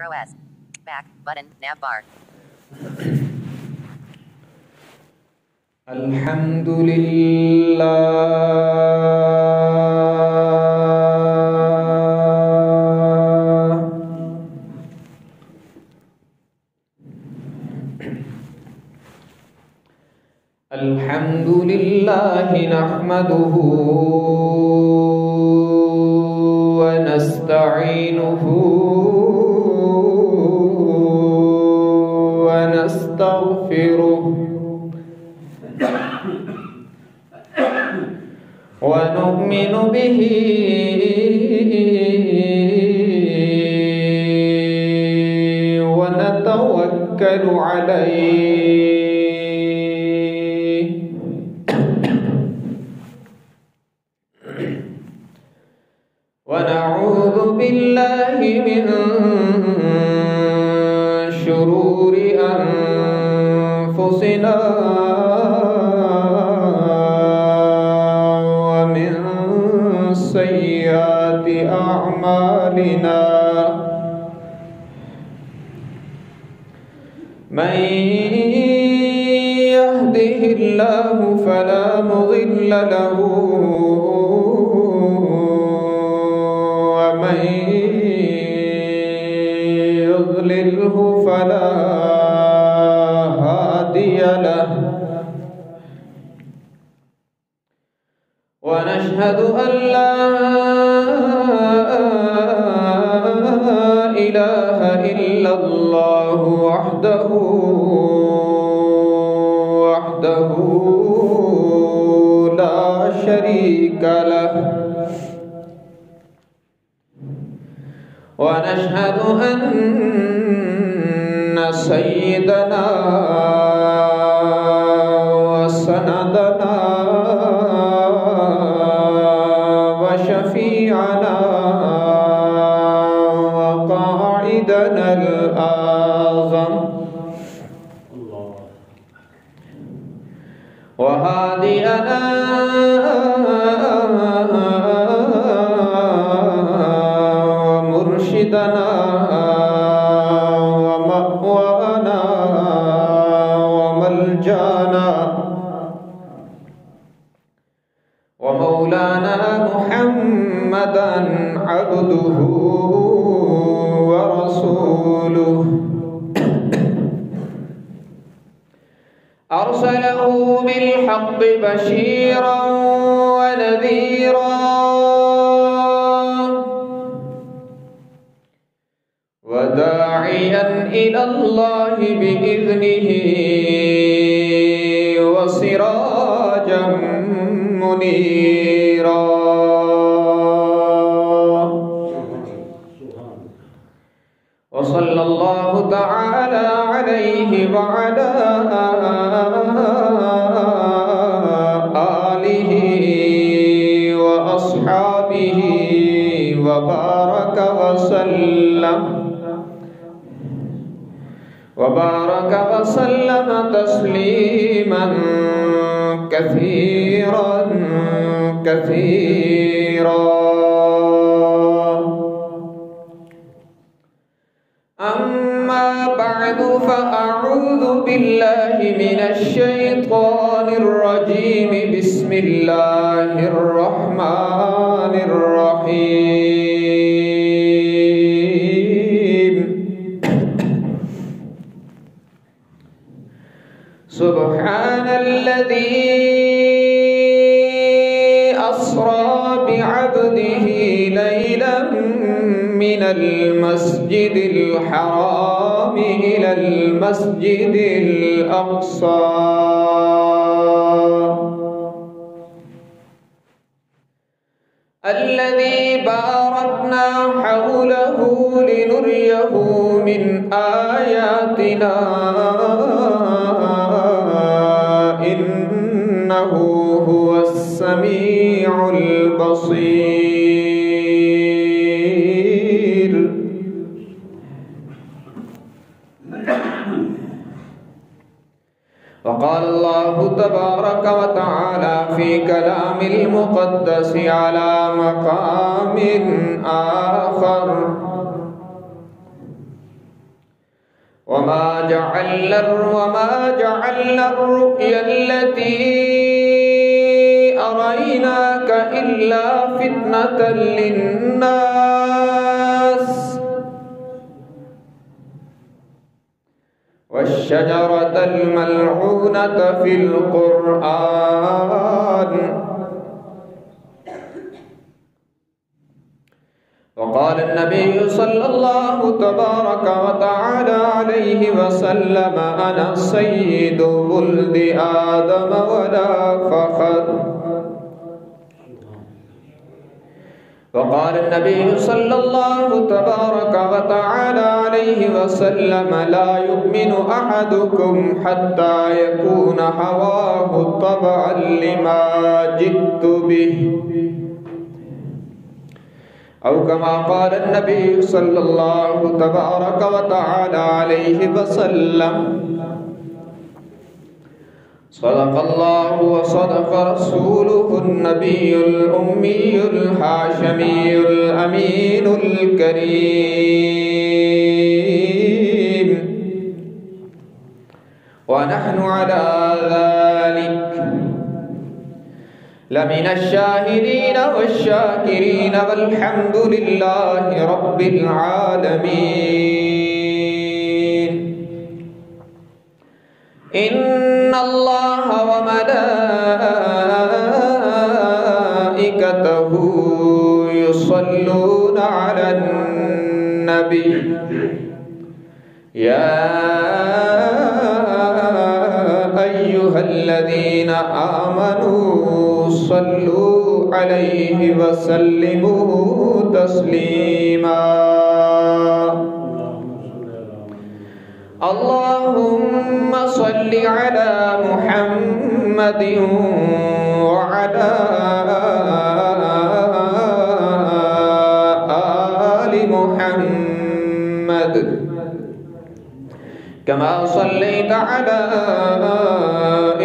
0S. Back. Button. Nav bar. الحمد لله الحمد لله نحمده ونستعينه ونستغفره ونؤمن به ونتوكل عليه ونعوذ بالله من شرور أنفسنا سيئات أعمالنا من يهده الله فلا مضل له ومن يضلله فلا هادي له ونشهد أن لا إله إلا الله وحده لا شريك له ونشهد أن سيدنا وسندنا وشفيعنا وقاعدنا الأعظم وهادينا ومرشدنا ومأوانا وملجانا ومولانا محمدا عبده ورسوله أرسله بالحق بشيرا ونذيرا وداعيا إلى الله بإذنه وسراجا منيرا وصلى الله تعالى عليه وعلى آله وأصحابه وبارك وسلم تسليما كثيرا كثيرا. أما بعد فأعوذ بالله من الشيطان الرجيم. بسم الله الرحمن الرحيم. سبحان الذي أسرى بعبده ليلا من المسجد الحرام إلى المسجد الأقصى الذي باركنا حوله لنريه من آياتنا إنه هو السميع البصير. وقال الله تبارك وتعالى في كلام المقدس على مقام آخر: وما جعلنا الرؤيا التي أريناك إلا فتنة للناس والشجرة الملعونة في القرآن. وقال النبي صلى الله تبارك وتعالى عليه وسلم أنا سيد ولد آدم ولا فخر. وقال النبي صلى الله تبارك وتعالى عليه وسلم لا يؤمن أحدكم حتى يكون هواه طبعا لما جئت به، أو كما قال النبي صلى الله تبارك وتعالى عليه وسلم. صدق الله وصدق رسوله النبي الأمي الهاشمي الأمين الكريم، ونحن على ذلك لمن الشاهدين والشاكرين والحمد لله رب العالمين. إن الله وملائكته يصلون على النبي يا أيها الذين آمنوا صلوا عليه وسلموا تسليما. اللهم صل على محمد وعلى آل محمد كما صليت على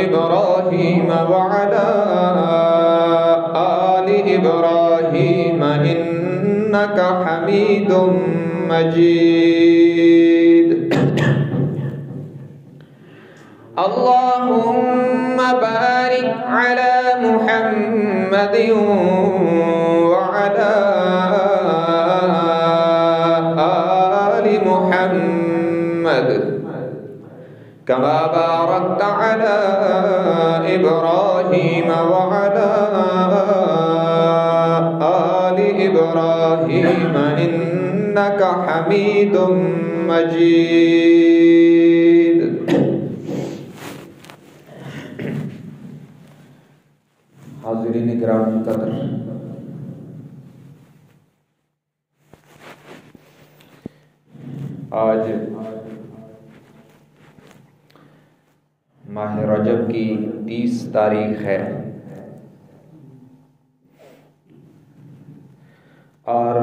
إبراهيم وعلى آل إبراهيم إنك حميد مجيد. اللهم بارك على محمد وعلى آل محمد كما باركت على إبراهيم وعلى آل إبراهيم إنك حميد مجيد. حاضرین کرام قدر، آج ماہ رجب کی 30 تاریخ ہے اور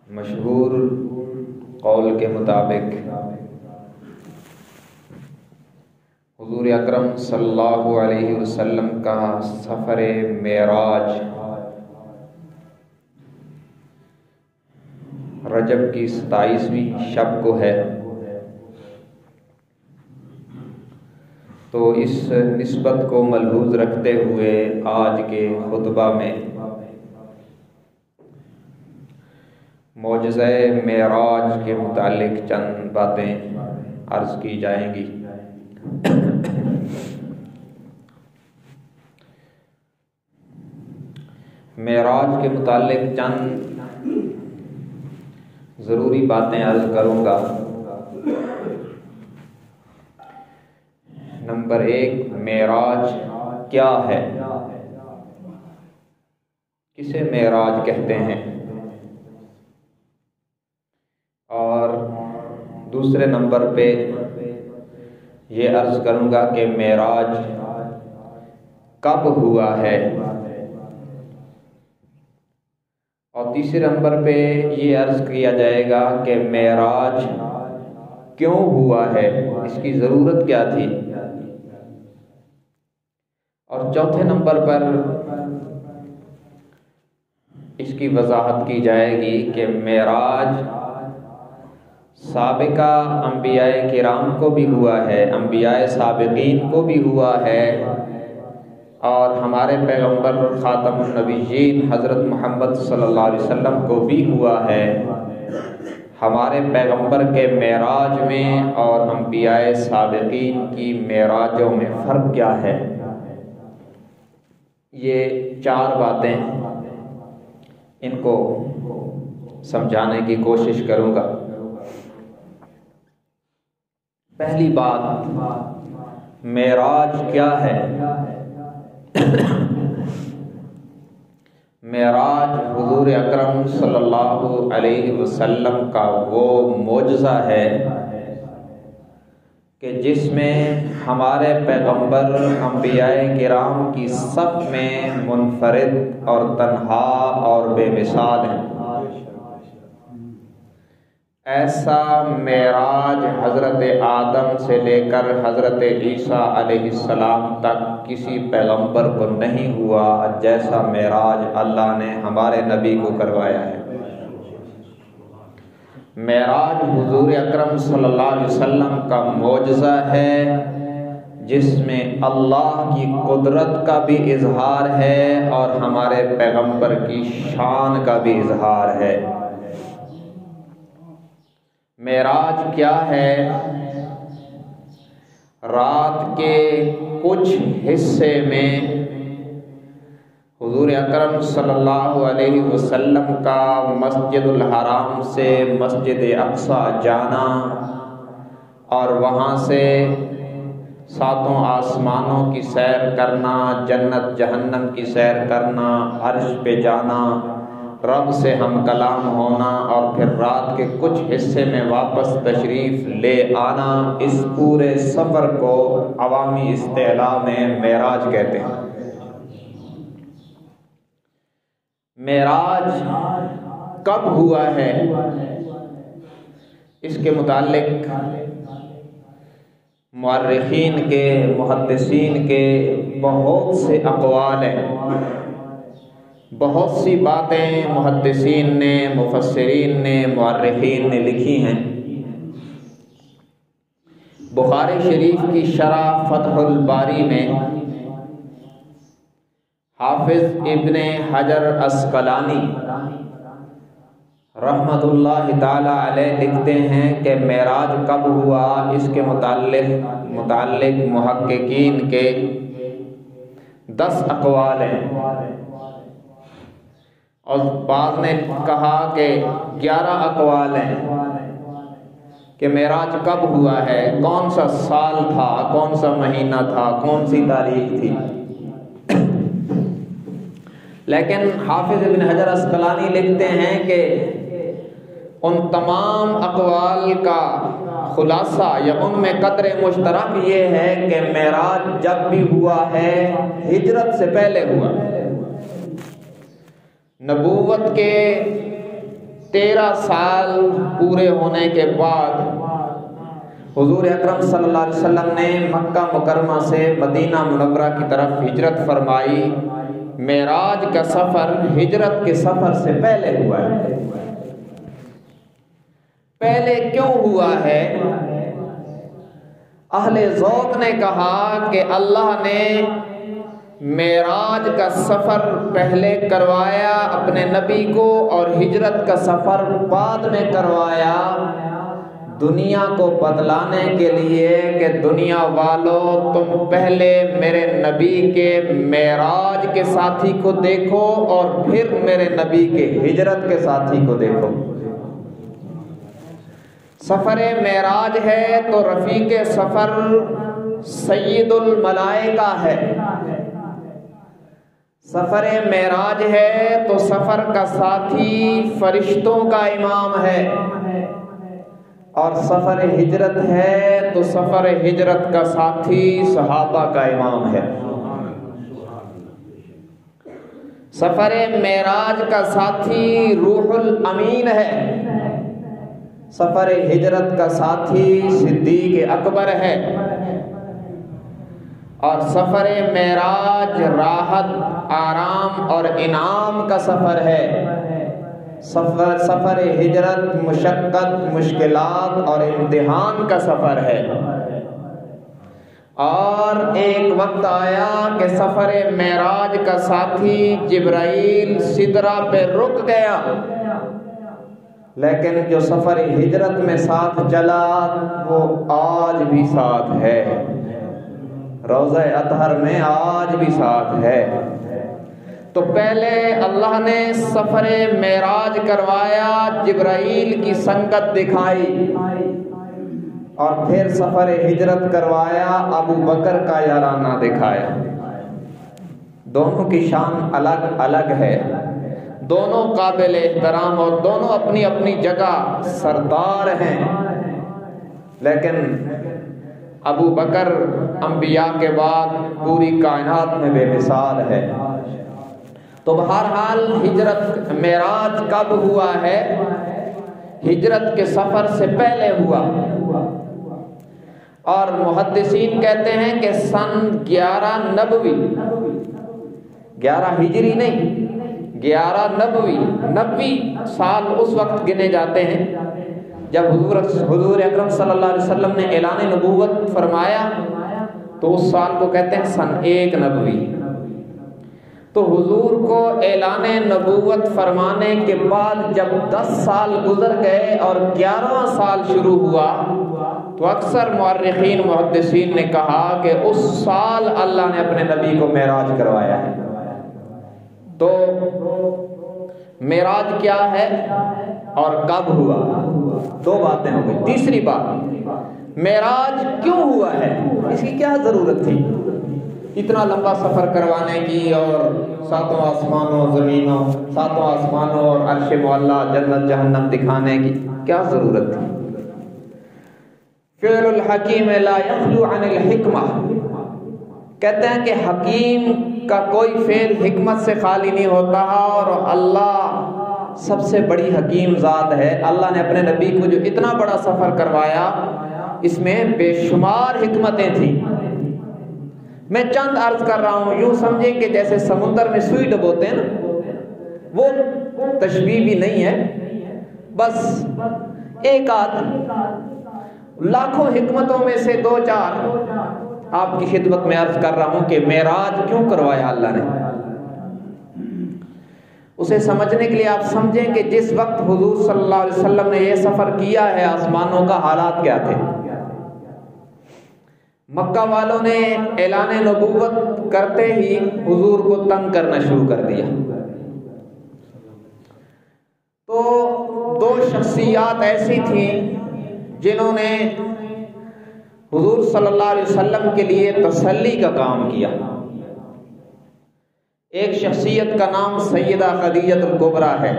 مشہور قول کے مطابق حضور اکرم صلی اللہ علیہ وسلم کا سفر معراج رجب کی 27ویں شب کو ہے، تو اس نسبت کو ملحوظ رکھتے ہوئے آج کے خطبہ میں معجزہ معراج کے متعلق چند باتیں عرض کی جائیں گی۔ معراج کے متعلق چند ضروری باتیں عرض کروں گا۔ نمبر 1، معراج کیا ہے؟ کسے معراج کہتے ہیں؟ اور دوسرے نمبر پہ یہ عرض کروں گا کہ معراج کب ہوا ہے، اور تیسرے نمبر پہ یہ عرض کیا جائے گا کہ معراج کیوں ہوا ہے، اس کی ضرورت کیا تھی، اور چوتھے نمبر پر اس کی وضاحت کی جائے گی کہ معراج سابقہ انبیاء کرام کو بھی ہوا ہے، انبیاء سابقین کو بھی ہوا ہے، اور ہمارے پیغمبر خاتم النبیین حضرت محمد صلی اللہ علیہ وسلم کو بھی ہوا ہے۔ ہمارے پیغمبر کے معراج میں اور انبیاء سابقین کی معراجوں میں فرق کیا ہے؟ یہ 4 باتیں ان کو سمجھانے کی کوشش کروں گا۔ پہلی بات، معراج کیا ہے؟ معراج حضور اکرم صلی اللہ علیہ وسلم کا وہ معجزہ ہے کہ جس میں ہمارے پیغمبر انبیاء کرام کی صف میں منفرد اور تنہا اور بے مثال ہیں۔ ایسا معراج حضرت آدم سے لے کر حضرت عیسیٰ علیہ السلام تک کسی پیغمبر کو نہیں ہوا جیسا معراج اللہ نے ہمارے نبی کو کروایا ہے۔ معراج حضور اکرم صلی اللہ علیہ وسلم کا معجزہ ہے جس میں اللہ کی قدرت کا بھی اظہار ہے اور ہمارے پیغمبر کی شان کا بھی اظہار ہے۔ معراج کیا ہے؟ رات کے کچھ حصے میں حضور اکرم صلی اللہ علیہ وسلم کا مسجد الحرام سے مسجد اقصی جانا اور وہاں سے 7 آسمانوں کی سیر کرنا، جنت جہنم کی سیر کرنا، عرش پہ جانا، رب سے ہم کلام ہونا، اور پھر رات کے کچھ حصے میں واپس تشریف لے آنا، اس پورے سفر کو عوامی اصطلاح میں معراج کہتے ہیں۔ معراج کب ہوا ہے؟ اس کے متعلق مورخین کے، محدثین کے بہت سے اقوال ہیں، بہت سی باتیں محدثین نے، مفسرین نے، مورخین نے لکھی ہیں۔ بخاری شریف کی شرح فتح الباری میں حافظ ابن حجر عسقلانی رحمت اللہ تعالی علیہ لکھتے ہیں کہ معراج کب ہوا، اس کے متعلق محققین کے 10 اقوال ہیں، اور بعض نے کہا کہ 11 اقوال ہیں کہ معراج کب ہوا ہے، کون سا سال تھا، کون سا مہینہ تھا، کون سی تاریخ تھی۔ لیکن حافظ ابن حجر عسقلانی لکھتے ہیں کہ ان تمام اقوال کا خلاصہ یا ان میں قدر مشترک یہ ہے کہ معراج جب بھی ہوا ہے ہجرت سے پہلے ہوا۔ نبوت کے 13 سال پورے ہونے کے بعد حضور اکرم صلی اللہ علیہ وسلم نے مکہ مکرمہ سے مدینہ منورہ کی طرف ہجرت فرمائی۔ معراج کا سفر ہجرت کے سفر سے پہلے ہوا ہے۔ پہلے کیوں ہوا ہے؟ اہل ذوق نے کہا کہ اللہ نے معراج کا سفر پہلے کروایا اپنے نبی کو اور ہجرت کا سفر بعد میں کروایا، دنیا کو بدلانے کے لیے کہ دنیا والوں تم پہلے میرے نبی کے معراج کے ساتھی کو دیکھو اور پھر میرے نبی کے ہجرت کے ساتھی کو دیکھو۔ سفر معراج ہے تو رفیق سفر سید الملائکہ ہے، سفر معراج ہے تو سفر کا ساتھی فرشتوں کا امام ہے، اور سفر ہجرت ہے تو سفر ہجرت کا ساتھی صحابہ کا امام ہے۔ سفر معراج کا ساتھی روح الامین ہے، سفر ہجرت کا ساتھی صدیق اکبر ہے، اور سفر معراج راحت، آرام اور انعام کا سفر ہے، سفر ہجرت مشقت، مشکلات اور امتحان کا سفر ہے، اور ایک وقت آیا کہ سفر معراج کا ساتھی جبرائیل سدرہ پہ رک گیا، لیکن جو سفر ہجرت میں ساتھ چلا وہ آج بھی ساتھ ہے، روضہ اطہر میں آج بھی ساتھ ہے۔ تو پہلے اللہ نے سفر معراج کروایا، جبرائیل کی سنگت دکھائی، اور پھر سفر ہجرت کروایا، ابو بکر کا یارانہ دکھایا۔ دونوں کی شان الگ الگ ہے، دونوں قابل احترام اور دونوں اپنی اپنی جگہ سردار ہیں، لیکن ابو بکر انبیاء کے بعد پوری کائنات میں بے مثال ہے۔ تو بہرحال ہجرت معراج کب ہوا ہے؟ ہجرت کے سفر سے پہلے ہوا، اور محدثین کہتے ہیں کہ سن 11 نبوی، 11 ہجری نہیں، 11 نبوی، 90 سال اس وقت گنے جاتے ہیں جب حضور اکرم صلی اللہ علیہ وسلم نے اعلان نبوت فرمایا، تو اس سال کو کہتے ہیں سن 1 نبوی۔ تو حضور کو اعلان نبوت فرمانے کے بعد جب 10 سال گزر گئے اور 11واں سال شروع ہوا، تو اکثر مورخین محدثین نے کہا کہ اس سال اللہ نے اپنے نبی کو معراج کروایا ہے۔ تو معراج کیا ہے اور کب ہوا؟ 2 باتیں ہو گئی۔ تیسری بات، معراج کیوں ہوا ہے؟ اس کی کیا ضرورت تھی اتنا لمبا سفر کروانے کی، اور 7 آسمانوں زمینوں، 7 آسمانوں اور عرش معلیٰ، جنت جہنم دکھانے کی کیا ضرورت تھی؟ فعل الحکیم لا یخلو عن الحکمہ، کہتے ہیں کہ حکیم کا کوئی فعل حکمت سے خالی نہیں ہوتا، اور اللہ سب سے بڑی حکیم ذات ہے۔ اللہ نے اپنے نبی کو جو اتنا بڑا سفر کروایا، اس میں بے شمار حکمتیں تھیں۔ میں چند عرض کر رہا ہوں، یوں سمجھیں کہ جیسے سمندر میں سوئی ڈبوتے ہیں نا، وہ تشبیہ بھی نہیں ہے، بس ایک آدھ لاکھوں حکمتوں میں سے 2-4 آپ کی خدمت میں عرض کر رہا ہوں کہ معراج کیوں کروایا اللہ نے۔ اسے سمجھنے کے لیے آپ سمجھیں کہ جس وقت حضور صلی اللہ علیہ وسلم نے یہ سفر کیا ہے، آسمانوں کا حالات کیا تھے۔ مکہ والوں نے اعلان نبوت کرتے ہی حضور کو تنگ کرنا شروع کر دیا۔ تو 2 شخصیات ایسی تھیں جنہوں نے حضور صلی اللہ علیہ وسلم کے لیے تسلی کا کام کیا۔ ایک شخصیت کا نام سیدہ خدیجہ الکبریٰ ہے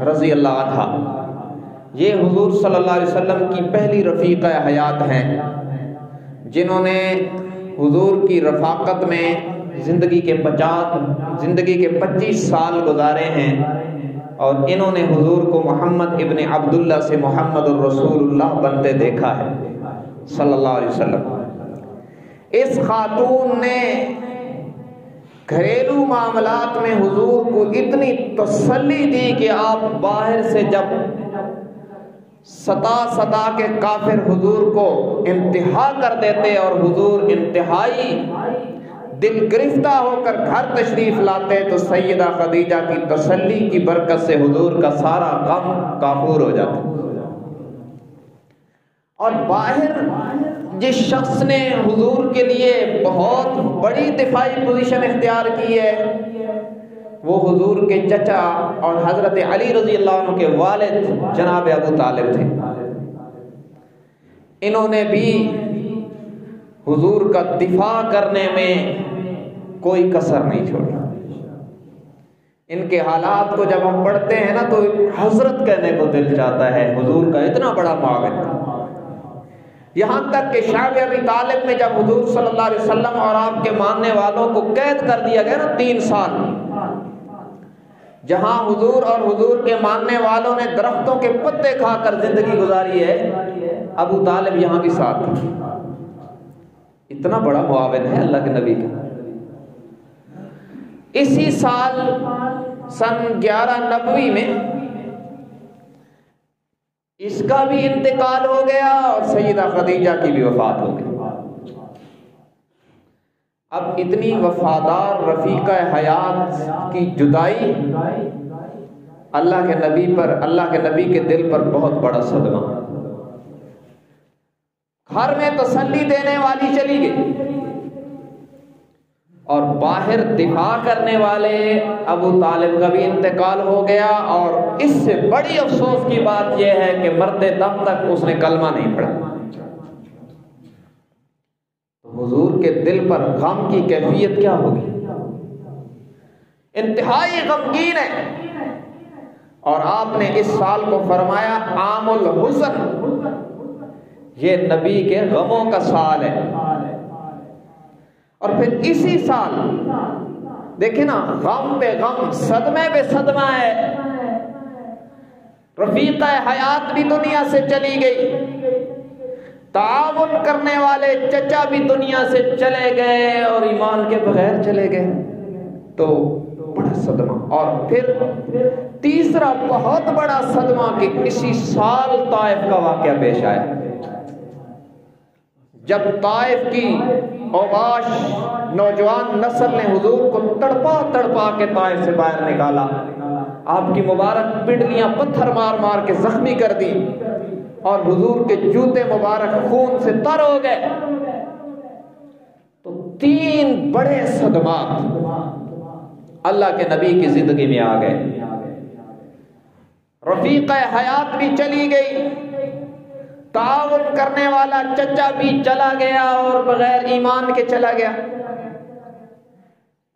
رضی اللہ عنہا۔ یہ حضور صلی اللہ علیہ وسلم کی پہلی رفیقہ حیات ہیں، جنہوں نے حضور کی رفاقت میں زندگی کے 25 سال گزارے ہیں، اور انہوں نے حضور کو محمد ابن عبداللہ سے محمد الرسول اللہ بنتے دیکھا ہے صلی اللہ علیہ وسلم۔ اس خاتون نے گھریلو معاملات میں حضور کو اتنی تسلی دی کہ آپ باہر سے جب ستا کے کافر حضور کو انتہا کر دیتے اور حضور انتہائی دل گرفتہ ہو کر گھر تشریف لاتے، تو سیدہ خدیجہ کی تسلی کی برکت سے حضور کا سارا غم کافور ہو جاتا۔ اور باہر جس شخص نے حضور کے لیے بہت بڑی دفاعی پوزیشن اختیار کی ہے، وہ حضور کے چچا اور حضرت علی رضی اللہ عنہ کے والد جناب ابو طالب تھے۔ انہوں نے بھی حضور کا دفاع کرنے میں کوئی کسر نہیں چھوڑی۔ ان کے حالات کو جب ہم پڑھتے ہیں نا تو حضرت کہنے کو دل چاہتا ہے، حضور کا اتنا بڑا معاون تھا۔ یہاں تک کہ شعب ابی طالب میں جب حضور صلی اللہ علیہ وسلم اور آپ کے ماننے والوں کو قید کر دیا گیا نا 3 سال، جہاں حضور اور حضور کے ماننے والوں نے درختوں کے پتے کھا کر زندگی گزاری ہے، ابو طالب یہاں بھی ساتھ تھا۔ اتنا بڑا معاون ہے اللہ کے نبی کا۔ اسی سال سن 11 نبوی میں اس کا بھی انتقال ہو گیا اور سیدہ خدیجہ کی بھی وفات ہو گئی۔ اب اتنی وفادار رفیقہ حیات کی جدائی اللہ کے نبی کے دل پر بہت بڑا صدمہ۔ گھر میں تسلی دینے والی چلی گئی اور باہر دفاع کرنے والے ابو طالب کا بھی انتقال ہو گیا، اور اس سے بڑی افسوس کی بات یہ ہے کہ مرتے دم تک اس نے کلمہ نہیں پڑھا۔ حضور کے دل پر غم کی کیفیت کیا ہوگی؟ انتہائی غمگین ہے، اور آپ نے اس سال کو فرمایا عام الحزن، یہ نبی کے غموں کا سال ہے۔ اور پھر اسی سال دیکھیں نا، غم پہ غم، صدمے پہ صدمہ ہے۔ رفیقہ حیات بھی دنیا سے چلی گئی، تعاون کرنے والے چچا بھی دنیا سے چلے گئے اور ایمان کے بغیر چلے گئے، تو بڑا صدمہ۔ اور پھر تیسرا بہت بڑا صدمہ کہ اسی سال طائف کا واقعہ پیش آیا، جب طائف کی اوباش نوجوان نسل نے حضور کو تڑپا کے طائف سے باہر نکالا، آپ کی مبارک پنڈلیاں پتھر مار مار کے زخمی کر دی، اور حضور کے جوتے مبارک خون سے تر ہو گئے۔ تو 3 بڑے صدمات اللہ کے نبی کی زندگی میں آ گئے۔ رفیقہ حیات بھی چلی گئی، تعاون کرنے والا چچا بھی چلا گیا اور بغیر ایمان کے چلا گیا،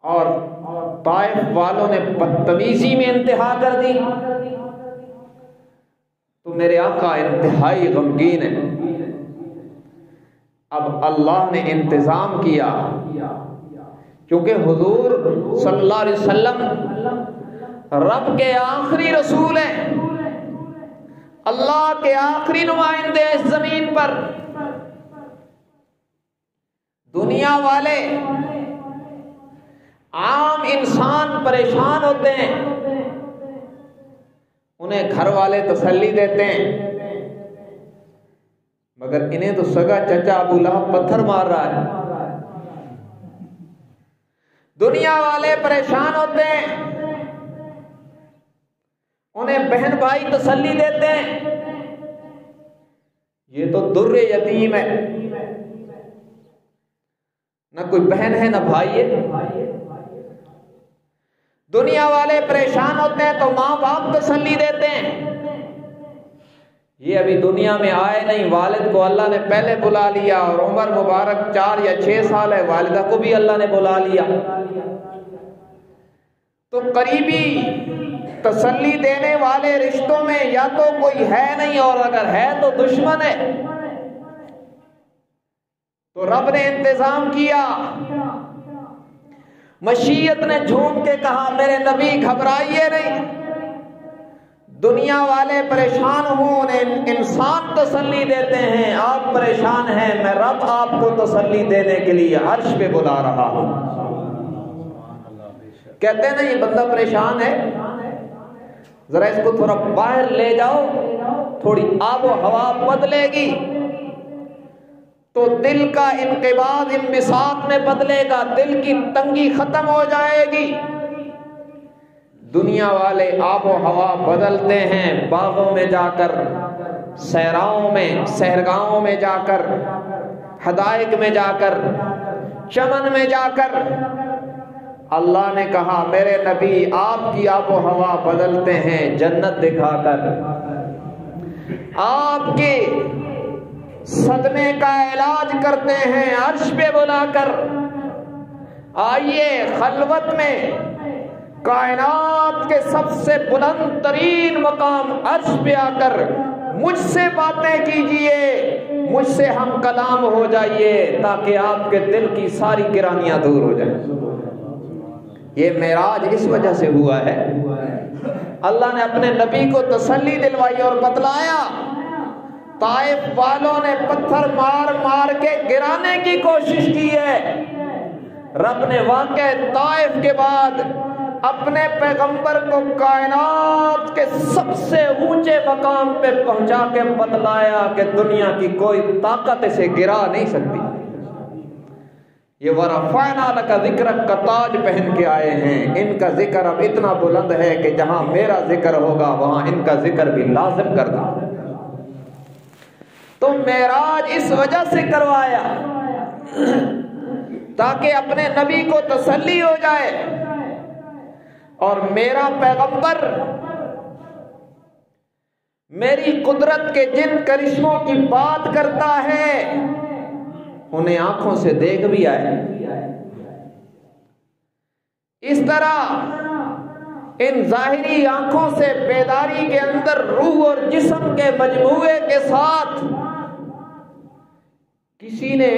اور طائف والوں نے بدتمیزی میں انتہا کر دی۔ تو میرے آقا انتہائی غمگین ہے۔ اب اللہ نے انتظام کیا، کیونکہ حضور صلی اللہ علیہ وسلم رب کے آخری رسول ہیں، اللہ کے آخری نمائندے اس زمین پر۔ دنیا والے، عام انسان پریشان ہوتے ہیں، انہیں گھر والے تسلی دیتے ہیں، مگر انہیں تو سگا چچا ابو لہب پتھر مار رہا ہے۔ دنیا والے پریشان ہوتے ہیں، انہیں بہن بھائی تسلی دیتے ہیں، یہ تو در یتیم ہے، نہ کوئی بہن ہے نہ بھائی ہے۔ دنیا والے پریشان ہوتے ہیں تو ماں باپ تسلی دیتے ہیں، یہ ابھی دنیا میں آئے نہیں، والد کو اللہ نے پہلے بلا لیا، اور عمر مبارک 4 یا 6 سال ہے، والدہ کو بھی اللہ نے بلا لیا۔ تو قریبی تسلی دینے والے رشتوں میں یا تو کوئی ہے نہیں، اور اگر ہے تو دشمن ہے۔ تو رب نے انتظام کیا، مشیت نے جھوم کے کہا میرے نبی گھبرائیے نہیں، دنیا والے پریشان ہوں انہیں انسان تسلی دیتے ہیں، آپ پریشان ہیں، میں رب آپ کو تسلی دینے کے لیے عرش پہ بلا رہا ہوں۔ کہتے ہیں نا یہ بندہ پریشان ہے، ذرا اس کو تھوڑا باہر لے جاؤ، تھوڑی آب و ہوا بدلے گی تو دل کا انقباض انبساط میں بدلے گا، دل کی تنگی ختم ہو جائے گی۔ دنیا والے آب و ہوا بدلتے ہیں، باغوں میں جا کر، صحراؤں میں، سہرگاہوں میں جا کر، حدائق میں جا کر، چمن میں جا کر۔ اللہ نے کہا میرے نبی آپ کی آب و ہوا بدلتے ہیں جنت دکھا کر، آپ کے صدمے کا علاج کرتے ہیں عرش پہ بلا کر۔ آئیے خلوت میں کائنات کے سب سے بلند ترین مقام عرش پہ آ کر مجھ سے باتیں کیجئے، مجھ سے ہم کلام ہو جائیے، تاکہ آپ کے دل کی ساری گرانیاں دور ہو جائیں۔ یہ معراج اس وجہ سے ہوا ہے، اللہ نے اپنے نبی کو تسلی دلوائی اور بتلایا۔ طائف والوں نے پتھر مار مار کے گرانے کی کوشش کی ہے، رب نے واقعہ طائف کے بعد اپنے پیغمبر کو کائنات کے سب سے اونچے مقام پہ پہنچا کے بتلایا کہ دنیا کی کوئی طاقت اسے گرا نہیں سکتی. یہ وَرَفَعْنَا لَكَ ذِكْرَكَ کا تاج پہن کے آئے ہیں. ان کا ذکر اب اتنا بلند ہے کہ جہاں میرا ذکر ہوگا وہاں ان کا ذکر بھی لازم کر دوں. تو معراج اس وجہ سے کروایا تاکہ اپنے نبی کو تسلی ہو جائے. اور میرا پیغمبر میری قدرت کے جن کرشموں کی بات کرتا ہے انہیں آنکھوں سے دیکھ بھی آئے. اس طرح ان ظاہری آنکھوں سے بیداری کے اندر روح اور جسم کے مجموعے کے ساتھ کسی نے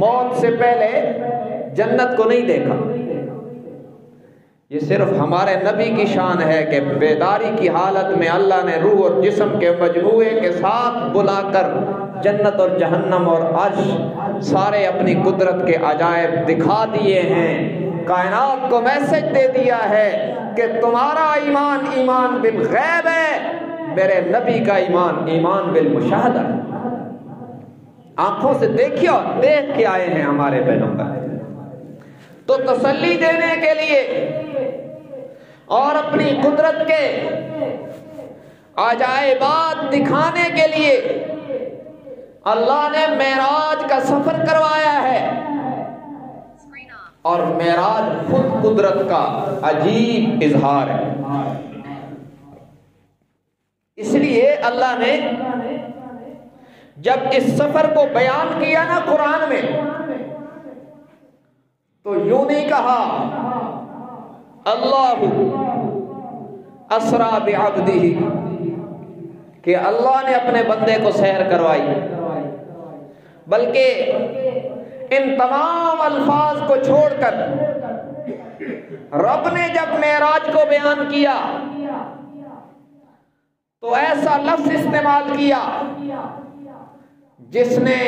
موت سے پہلے جنت کو نہیں دیکھا. یہ صرف ہمارے نبی کی شان ہے کہ بیداری کی حالت میں اللہ نے روح اور جسم کے مجموعے کے ساتھ بلا کر جنت اور جہنم اور عرش سارے اپنی قدرت کے عجائب دکھا دیے ہیں. کائنات کو میسج دے دیا ہے کہ تمہارا ایمان ایمان بالغیب ہے، میرے نبی کا ایمان ایمان بالمشاہدہ. آنکھوں سے دیکھیے اور دیکھ کے آئے ہیں ہمارے پیغمبر. تو تسلی دینے کے لیے اور اپنی قدرت کے عجائبات دکھانے کے لیے اللہ نے معراج کا سفر کروایا ہے. اور معراج خود قدرت کا عجیب اظہار ہے. اس لیے اللہ نے جب اس سفر کو بیان کیا نا قرآن میں تو یوں نہیں کہا اللہ اسرا بعبدہ کہ اللہ نے اپنے بندے کو سیر کروائی، بلکہ ان تمام الفاظ کو چھوڑ کر رب نے جب معراج کو بیان کیا تو ایسا لفظ استعمال کیا جس نے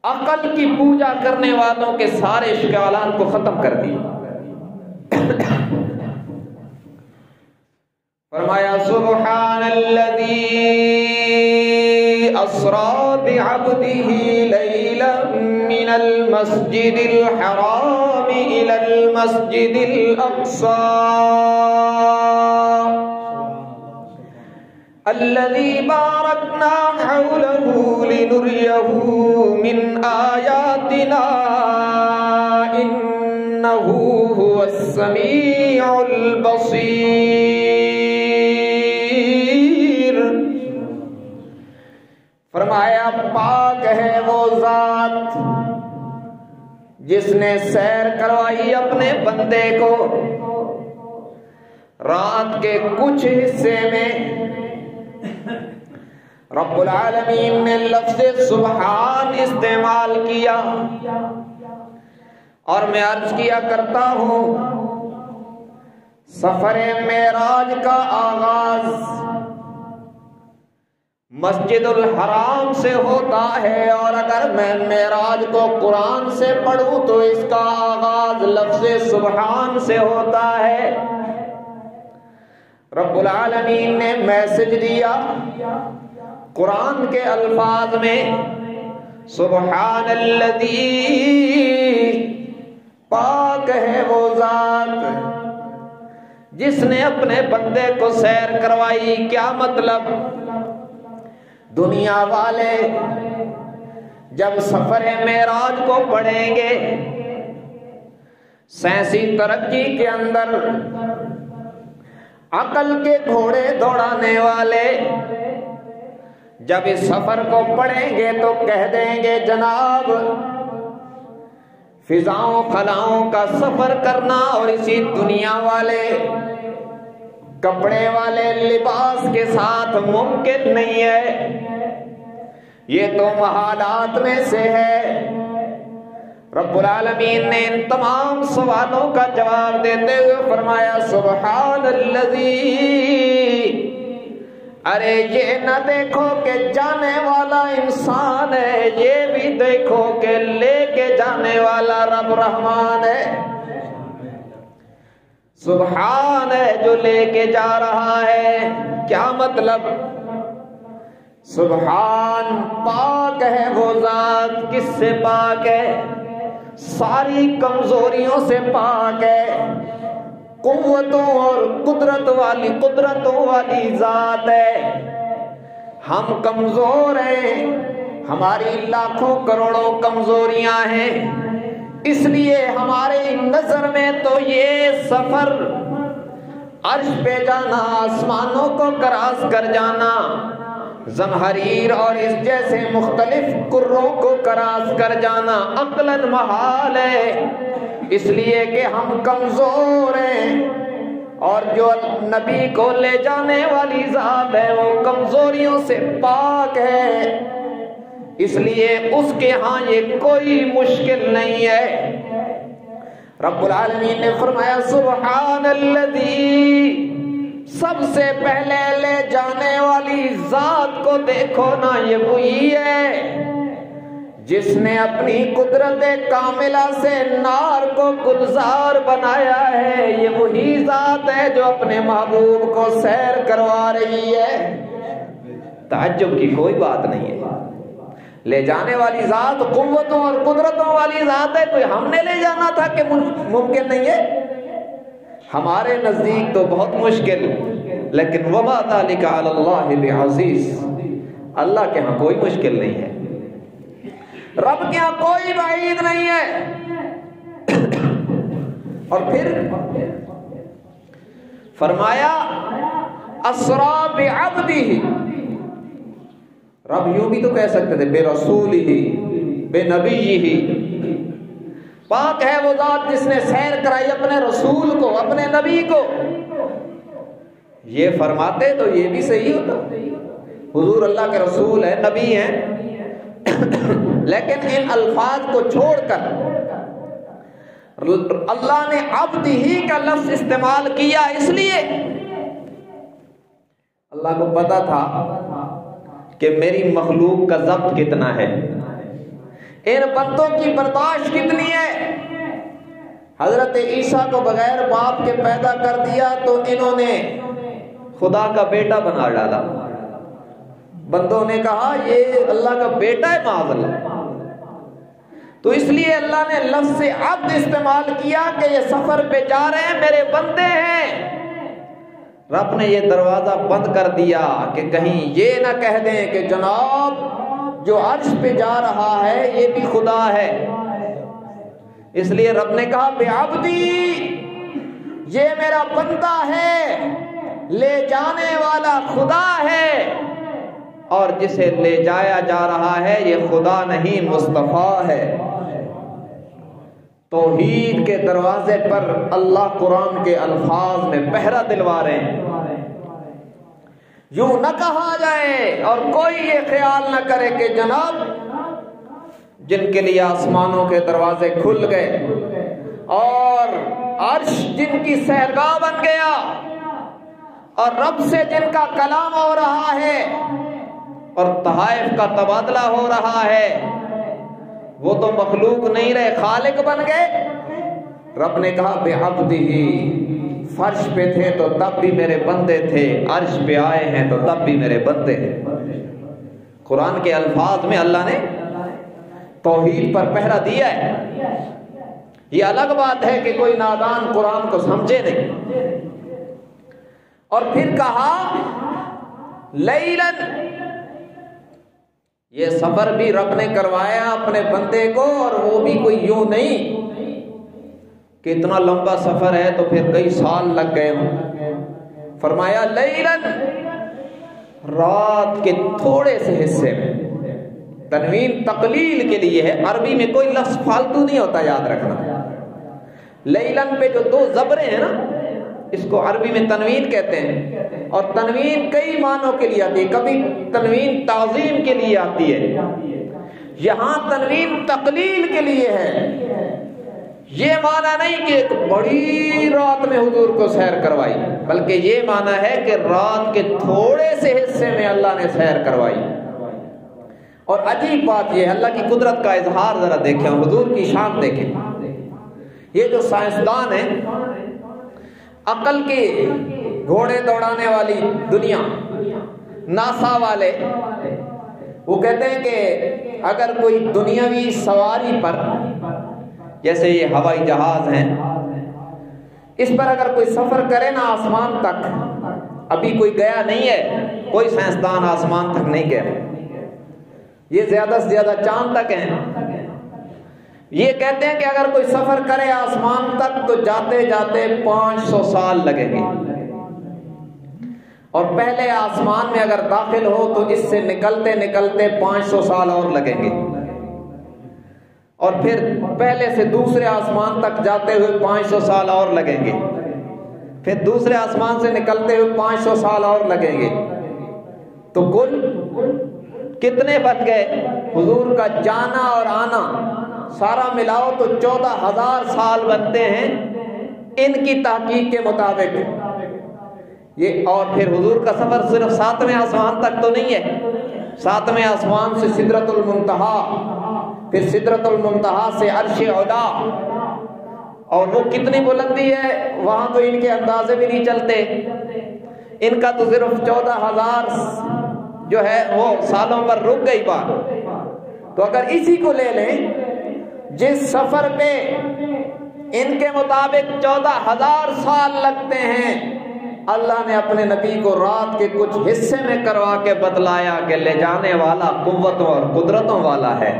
عقل کی پوجا کرنے والوں کے سارے اشکالات کو ختم کر دیا. فرمایا سبحان الذی اسرا بعبده لیلا من المسجد الحرام الى المسجد الاقصى الذي باركنا حوله لنريه من آياتنا إنه هو السميع البصير. فرمایا پاک ہے وہ ذات جس نے سیر کروائی اپنے بندے کو رات کے کچھ حصے میں. رب العالمین نے لفظ سبحان استعمال کیا اور میں عرض کیا کرتا ہوں سفر معراج کا آغاز مسجد الحرام سے ہوتا ہے، اور اگر میں معراج کو قرآن سے پڑھوں تو اس کا آغاز لفظ سبحان سے ہوتا ہے. رب العالمین نے میسج دیا قرآن کے الفاظ میں سبحان الذی، پاک ہے وہ ذات جس نے اپنے بندے کو سیر کروائی. کیا مطلب؟ دنیا والے جب سفر معراج کو پڑھیں گے سائنسی ترقی کے اندر عقل کے گھوڑے دوڑانے والے جب اس سفر کو پڑھیں گے تو کہہ دیں گے جناب فضاؤں خلاؤں کا سفر کرنا اور اسی دنیا والے کپڑے والے لباس کے ساتھ ممکن نہیں ہے، یہ تو محالات میں سے ہے. رب العالمین نے ان تمام سوالوں کا جواب دیتے ہوئے فرمایا سبحان الذی، ارے یہ نہ دیکھو کہ جانے والا انسان ہے، یہ بھی دیکھو کہ لے کے جانے والا رب رحمان ہے. سبحان ہے جو لے کے جا رہا ہے. کیا مطلب؟ سبحان پاک ہے وہ ذات. کس سے پاک ہے؟ ساری کمزوریوں سے پاک ہے. قوتوں اور قدرتوں والی ذات ہے. ہم کمزور ہیں، ہماری لاکھوں کروڑوں کمزوریاں ہیں. اس لیے ہمارے نظر میں تو یہ سفر عرش پہ جانا، آسمانوں کو کراس کر جانا، زمہریر اور اس جیسے مختلف کروں کو کراس کر جانا عقلاً محال ہے. اس لیے کہ ہم کمزور ہیں، اور جو نبی کو لے جانے والی ذات ہے وہ کمزوریوں سے پاک ہے. اس لیے اس کے ہاں یہ کوئی مشکل نہیں ہے. رب العالمین نے فرمایا سبحان الذی، سب سے پہلے لے جانے والی ذات کو دیکھو نا، یہ وہی ہے جس نے اپنی قدرت کاملہ سے نار کو گلزار بنایا ہے. یہ وہی ذات ہے جو اپنے محبوب کو سیر کروا رہی ہے. تعجب کی کوئی بات نہیں ہے. لے جانے والی ذات قوتوں اور قدرتوں والی ذات ہے. کوئی ہم نے لے جانا تھا کہ ممکن نہیں ہے؟ ہمارے نزدیک تو بہت مشکل، لیکن وما ذلک علی اللہ بعزیز. اللہ کے ہاں کوئی مشکل نہیں ہے، رب کے ہاں کوئی بعید نہیں ہے. اور پھر فرمایا اسرا بعبدہ. رب یوں بھی تو کہہ سکتے تھے بے رسول ہی، بے نبی ہی. پاک ہے وہ ذات جس نے سیر کرائی اپنے رسول کو، اپنے نبی کو. یہ فرماتے تو یہ بھی صحیح ہوتا. حضور اللہ کے رسول ہیں، نبی ہیں، لیکن ان الفاظ کو چھوڑ کر اللہ نے عبد ہی کا لفظ استعمال کیا. اس لیے اللہ کو پتا تھا کہ میری مخلوق کا ضبط کتنا ہے، ان بندوں کی برداشت کتنی ہے. حضرت عیسیٰ کو بغیر باپ کے پیدا کر دیا تو انہوں نے خدا کا بیٹا بنا ڈالا. بندوں نے کہا یہ اللہ کا بیٹا ہے معاذ اللہ. تو اس لیے اللہ نے لفظ عبد استعمال کیا کہ یہ سفر پہ جا رہے ہیں، میرے بندے ہیں. رب نے یہ دروازہ بند کر دیا کہ کہیں یہ نہ کہہ دیں کہ جناب جو عرش پہ جا رہا ہے یہ بھی خدا ہے. اس لیے رب نے کہا بعبدی، یہ میرا بندہ ہے، لے جانے والا خدا ہے، اور جسے لے جایا جا رہا ہے یہ خدا نہیں مصطفیٰ ہے. توحید کے دروازے پر اللہ قرآن کے الفاظ میں پہرا دلوا رہے ہیں. یوں نہ کہا جائے اور کوئی یہ خیال نہ کرے کہ جناب جن کے لیے آسمانوں کے دروازے کھل گئے اور عرش جن کی سہرگاہ بن گیا اور رب سے جن کا کلام ہو رہا ہے اور تحائف کا تبادلہ ہو رہا ہے، وہ تو مخلوق نہیں رہے، خالق بن گئے. رب نے کہا بعبدہ، فرش پہ تھے تو تب بھی میرے بندے تھے، عرش پہ آئے ہیں تو تب بھی میرے بندے ہیں. قرآن کے الفاظ میں اللہ نے توحید پر پہرا دیا ہے. یہ الگ بات ہے کہ کوئی نادان قرآن کو سمجھے نہیں. اور پھر کہا لیلاً، یہ سفر بھی رب نے کروایا اپنے بندے کو، اور وہ بھی کوئی یوں نہیں کہ اتنا لمبا سفر ہے تو پھر کئی سال لگ گئے ہوں. فرمایا لیلاً، رات کے تھوڑے سے حصے میں. تنوین تقلیل کے لیے ہے، عربی میں کوئی لفظ فالتو نہیں ہوتا، یاد رکھنا. لیلاً پہ جو دو زبریں ہیں نا، اس کو عربی میں تنوین کہتے ہیں. اور تنوین کئی معنوں کے لیے آتی ہے. کبھی تنوین تعظیم کے لیے آتی ہے، یہاں تنوین تقلیل کے لیے ہے. یہ معنی نہیں کہ ایک بڑی رات میں حضور کو سیر کروائی، بلکہ یہ معنی ہے کہ رات کے تھوڑے سے حصے میں اللہ نے سیر کروائی. اور عجیب بات یہ ہے، اللہ کی قدرت کا اظہار ذرا دیکھیں، حضور کی شان دیکھیں. یہ جو سائنسدان ہیں عقل کی گھوڑے دوڑانے والی دنیا، ناسا والے، وہ کہتے ہیں کہ اگر کوئی دنیاوی سواری پر، جیسے یہ ہوائی جہاز ہیں، اس پر اگر کوئی سفر کرے نا آسمان تک، ابھی کوئی گیا نہیں ہے، کوئی سائنسدان آسمان تک نہیں گیا، یہ زیادہ سے زیادہ چاند تک ہیں، یہ کہتے ہیں کہ اگر کوئی سفر کرے آسمان تک تو جاتے جاتے 500 سال لگیں گے، اور پہلے آسمان میں اگر داخل ہو تو اس سے نکلتے نکلتے 500 سال اور لگیں گے، اور پھر پہلے سے دوسرے آسمان تک جاتے ہوئے 500 سال اور لگیں گے، پھر دوسرے آسمان سے نکلتے ہوئے 500 سال اور لگیں گے، تو کل کتنے بن گئے؟ حضور کا جانا اور آنا سارا ملاؤ تو 14,000 سال بنتے ہیں ان کی تحقیق کے مطابق یہ۔ اور پھر حضور کا سفر صرف 7ویں آسمان تک تو نہیں ہے، 7ویں آسمان سے سدرۃ المنتہا، پھر سدرۃ المنتہا سے عرش علا، اور وہ کتنی بلندی ہے وہاں تو ان کے اندازے بھی نہیں چلتے، ان کا تو صرف 14,000 جو ہے وہ سالوں پر رک گئی بات۔ تو اگر اسی کو لے لیں، جس سفر پہ ان کے مطابق 14,000 سال لگتے ہیں، اللہ نے اپنے نبی کو رات کے کچھ حصے میں کروا کے بتلایا کہ لے جانے والا قوتوں اور قدرتوں والا ہے۔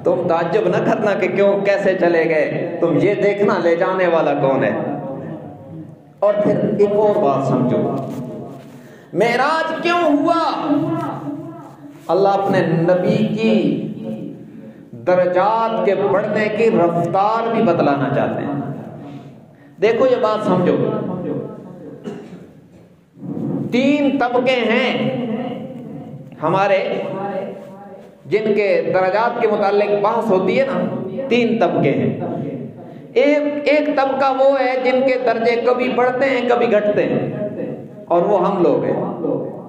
تم تعجب نہ کرنا کہ کیوں کیسے چلے گئے، تم یہ دیکھنا لے جانے والا کون ہے۔ اور پھر ایک اور بات سمجھو، معراج کیوں ہوا؟ اللہ اپنے نبی کی درجات کے بڑھنے کی رفتار بھی بتلانا چاہتے ہیں۔ دیکھو یہ بات سمجھو، 3 طبقے ہیں ہمارے جن کے درجات کے متعلق بحث ہوتی ہے نا، 3 طبقے ہیں۔ ایک طبقہ وہ ہے جن کے درجے کبھی بڑھتے ہیں کبھی گھٹتے ہیں، اور وہ ہم لوگ ہیں،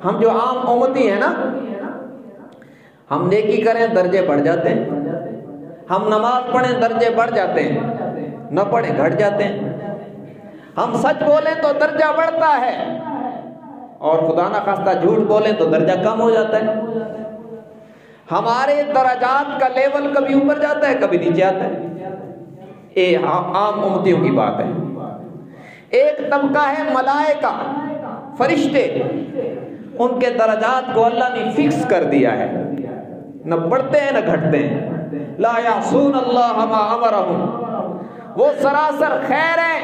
ہم جو عام امتی ہیں نا، ہم نیکی کریں درجے بڑھ جاتے ہیں، ہم نماز پڑھیں درجے بڑھ جاتے ہیں، نہ پڑھیں گھٹ جاتے ہیں، ہم سچ بولیں تو درجہ بڑھتا ہے، اور خدا نہ خواستہ جھوٹ بولیں تو درجہ کم ہو جاتا ہے۔ ہمارے درجات کا لیول کبھی اوپر جاتا ہے کبھی نیچے آتا ہے، یہ عام امتیوں کی بات ہے۔ ایک طبقہ ہے ملائکہ، فرشتے، ان کے درجات کو اللہ نے فکس کر دیا ہے، نہ بڑھتے ہیں نہ گھٹتے ہیں، لا یعصون اللہ ما امرہم، وہ سراسر خیر ہے،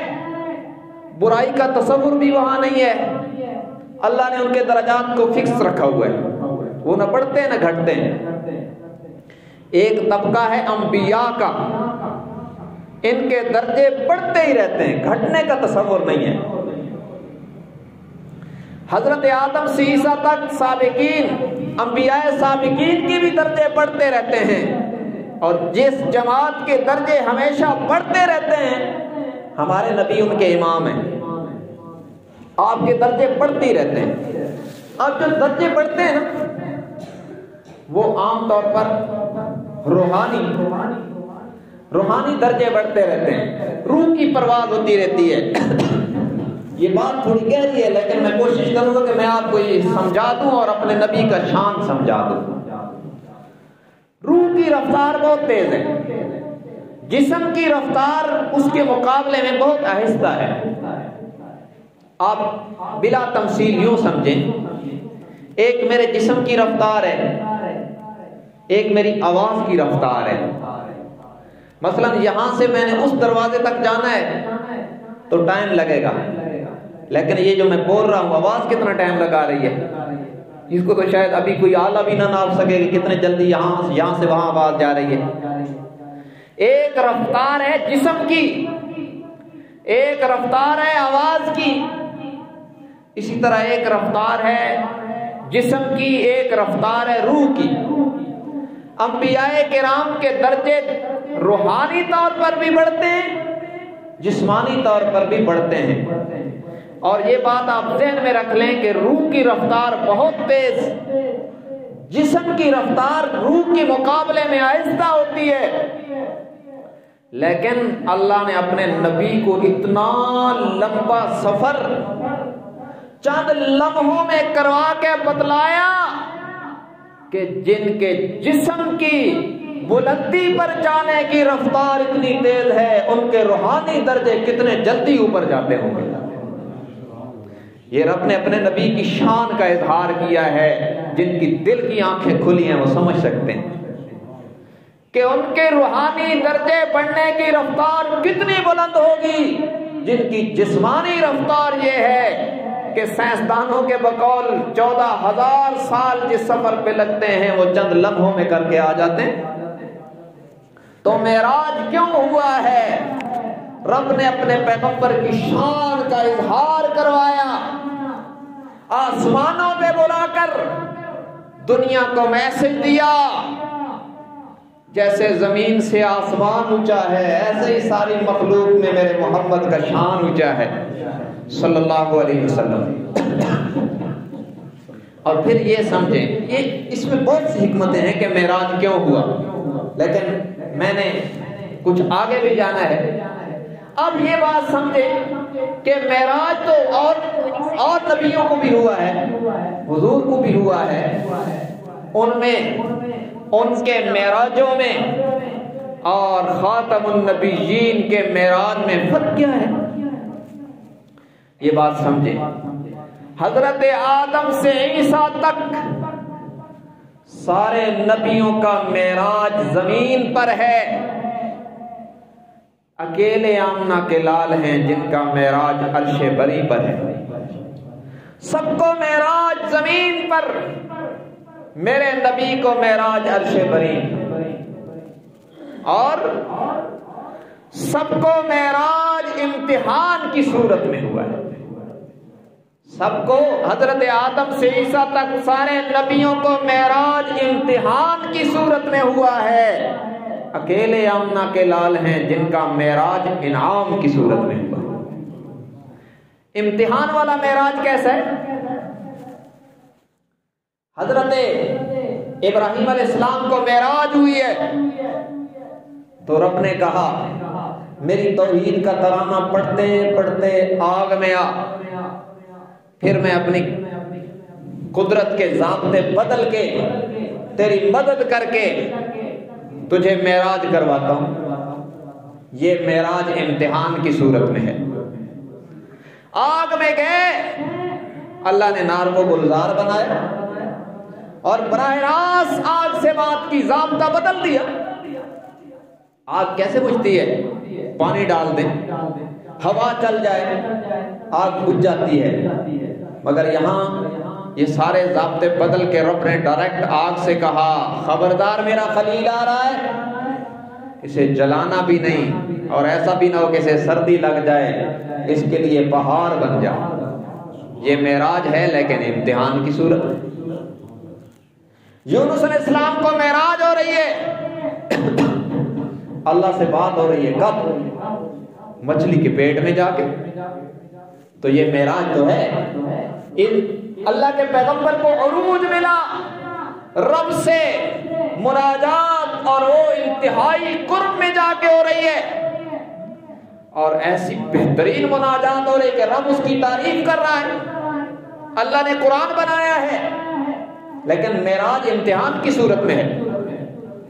برائی کا تصور بھی وہاں نہیں ہے، اللہ نے ان کے درجات کو فکس رکھا ہوا ہے، وہ نہ بڑھتے ہیں نہ گھٹتے ہیں۔ ایک طبقہ ہے انبیاء کا، ان کے درجے بڑھتے ہی رہتے ہیں، گھٹنے کا تصور نہیں ہے۔ حضرت آدم سے عیسیٰ تک سابقین، انبیاء سابقین کی بھی درجے بڑھتے رہتے ہیں، اور جس جماعت کے درجے ہمیشہ بڑھتے رہتے ہیں، ہمارے نبی ان کے امام ہیں، آپ کے درجے بڑھتے ہی رہتے ہیں۔ اب جو درجے بڑھتے ہیں نا، وہ عام طور پر روحانی درجے بڑھتے رہتے ہیں، روح کی پرواز ہوتی رہتی ہے۔ یہ بات تھوڑی گہری ہے، لیکن میں کوشش کروں گا کہ میں آپ کو یہ سمجھا دوں اور اپنے نبی کا شان سمجھا دوں۔ روح کی رفتار بہت تیز ہے، جسم کی رفتار اس کے مقابلے میں بہت آہستہ ہے۔ آپ بلا تمثیل یوں سمجھیں، ایک میرے جسم کی رفتار ہے، ایک میری آواز کی رفتار ہے۔ مثلا یہاں سے میں نے اس دروازے تک جانا ہے تو ٹائم لگے گا، لیکن یہ جو میں بول رہا ہوں آواز کتنا ٹائم لگا رہی ہے، اس کو تو شاید ابھی کوئی آلہ بھی نہ ناپ سکے کہ کتنے جلدی یہاں سے وہاں آواز جا رہی ہے۔ ایک رفتار ہے جسم کی، ایک رفتار ہے آواز کی، اسی طرح ایک رفتار ہے جسم کی، ایک رفتار ہے روح کی۔ انبیاء کرام کے درجے روحانی طور پر بھی بڑھتے ہیں، جسمانی طور پر بھی بڑھتے ہیں، اور یہ بات آپ ذہن میں رکھ لیں کہ روح کی رفتار بہت تیز، جسم کی رفتار روح کے مقابلے میں آہستہ ہوتی ہے۔ لیکن اللہ نے اپنے نبی کو اتنا لمبا سفر چند لمحوں میں کروا کے بتلایا کہ جن کے جسم کی بلندی پر جانے کی رفتار اتنی تیز ہے، ان کے روحانی درجے کتنے جلدی اوپر جاتے ہوں گے۔ یہ رب نے اپنے نبی کی شان کا اظہار کیا ہے۔ جن کی دل کی آنکھیں کھلی ہیں وہ سمجھ سکتے ہیں کہ ان کے روحانی درجے بڑھنے کی رفتار کتنی بلند ہوگی۔ جن کی جسمانی رفتار یہ ہے کہ سائنسدانوں کے بقول 14,000 سال جس سفر پہ لگتے ہیں وہ چند لمحوں میں کر کے آ جاتے ہیں۔ تو معراج کیوں ہوا ہے؟ رب نے اپنے پیغمبر کی شان کا اظہار کروایا، آسمانوں پہ بلا کر دنیا کو میسج دیا۔ جیسے زمین سے آسمان اونچا ہے، ایسے ہی ساری مخلوق میں میرے محمد کا شان اونچا ہے صلی اللہ علیہ وسلم۔ اور پھر یہ سمجھیں، یہ اس میں بہت سی حکمتیں ہیں کہ معراج کیوں ہوا، لیکن میں نے کچھ آگے بھی جانا ہے۔ اب یہ بات سمجھیں کہ معراج تو اور نبیوں کو بھی ہوا ہے، حضور کو بھی ہوا ہے، ان کے معراجوں میں اور خاتم النبیین کے معراج میں فرق کیا ہے؟ یہ بات سمجھیں۔ حضرت آدم سے عیسیٰ تک سارے نبیوں کا معراج زمین پر ہے، اکیلے آمنہ کے لال ہیں جن کا معراج عرش بری پر ہے۔ سب کو معراج زمین پر، میرے نبی کو معراج عرش بری، اور سب کو معراج امتحان کی صورت میں ہوا ہے۔ سب کو، حضرت آدم سے عیسیٰ تک سارے نبیوں کو معراج امتحان کی صورت میں ہوا ہے، اکیلے آمنہ کے لال ہیں جن کا معراج انعام کی صورت میں ہوا۔ امتحان والا معراج کیسا ہے؟ حضرت ابراہیم علیہ السلام کو معراج ہوئی ہے تو رب نے کہا میری توحید کا ترانہ پڑھتے پڑھتے آگ میں آ، پھر میں اپنی قدرت کے ضابطے بدل کے تیری مدد کر کے تجھے معراج کرواتا ہوں۔ یہ معراج امتحان کی صورت میں ہے۔ آگ میں گئے، اللہ نے نار کو گلزار بنایا اور براہ راست آگ سے بات کی، ضابطہ بدل دیا۔ آگ کیسے بجھتی ہے؟ پانی ڈال دیں، ہوا چل جائے، آگ بجھ جاتی ہے۔ مگر یہاں یہ سارے ضابطے بدل کے رب نے ڈائریکٹ آگ سے کہا خبردار میرا خلیل آ رہا ہے، اسے جلانا بھی نہیں اور ایسا بھی نہ ہو کہ اسے سردی لگ جائے، اس کے لیے پہاڑ بن جا۔ یہ معراج ہے لیکن امتحان کی صورت۔ یونس علیہ السلام کو معراج ہو رہی ہے، اللہ سے بات ہو رہی ہے، کب؟ مچھلی کے پیٹ میں جا کے۔ تو یہ معراج تو ہے، اللہ کے پیغمبر کو عروج ملا رب سے مناجات، اور وہ انتہائی قرب میں جا کے ہو رہی ہے، اور ایسی بہترین مناجات ہو رہی ہے کہ رب اس کی تعریف کر رہا ہے۔ اللہ نے قرآن بنایا ہے لیکن معراج امتحان کی صورت میں ہے،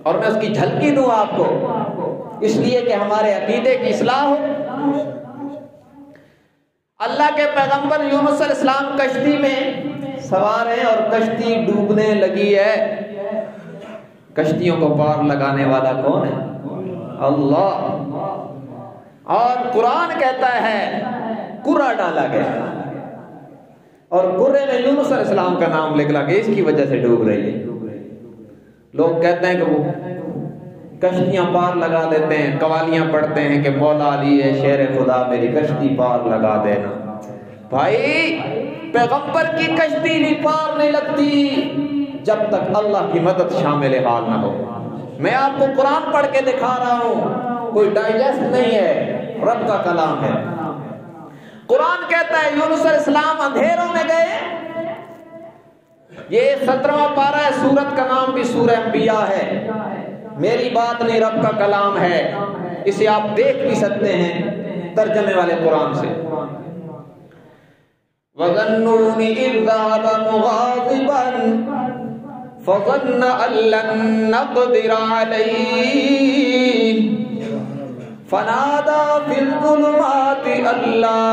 اور میں اس کی جھلکی دوں آپ کو اس لیے کہ ہمارے عقیدے کی اصلاح ہو۔ اللہ کے پیغمبر یونس علیہ السلام کشتی میں سوار ہیں اور کشتی ڈوبنے لگی ہے۔ کشتیوں کو پار لگانے والا کون ہے؟ اللہ۔ اور قرآن کہتا ہے قرہ ڈالا گیا، اور قرے میں یونس علیہ السلام کا نام نکلا کہ اس کی وجہ سے ڈوب رہی ہے۔ لوگ کہتے ہیں کہ وہ کشتیاں پار لگا دیتے ہیں، قوالیاں پڑھتے ہیں کہ مولا علی ہے شیر خدا میری کشتی پار لگا دینا۔ بھائی پیغمبر کی کشتی بھی پار نہیں لگتی جب تک اللہ کی مدد شامل حال نہ ہو۔ میں آپ کو قرآن پڑھ کے دکھا رہا ہوں، کوئی ڈائجسٹ نہیں ہے، رب کا کلام ہے۔ قرآن کہتا ہے یونس علیہ السلام اندھیروں میں گئے۔ یہ 17واں پارہ سورت کا نام بھی سورہ انبیاء ہے۔ میری بات نہیں، رب کا کلام ہے۔ اسے آپ دیکھ بھی سکتے ہیں ترجمے والے قرآن سے. وَظَنُّونِ إِذْ ذَهَبَ مُغَاضِبًا فَظَنَّ أَن لَّن نَّقْدِرَ عَلَيْهِ فَنَادَىٰ فِي الظُّلُمَاتِ أَن لَّا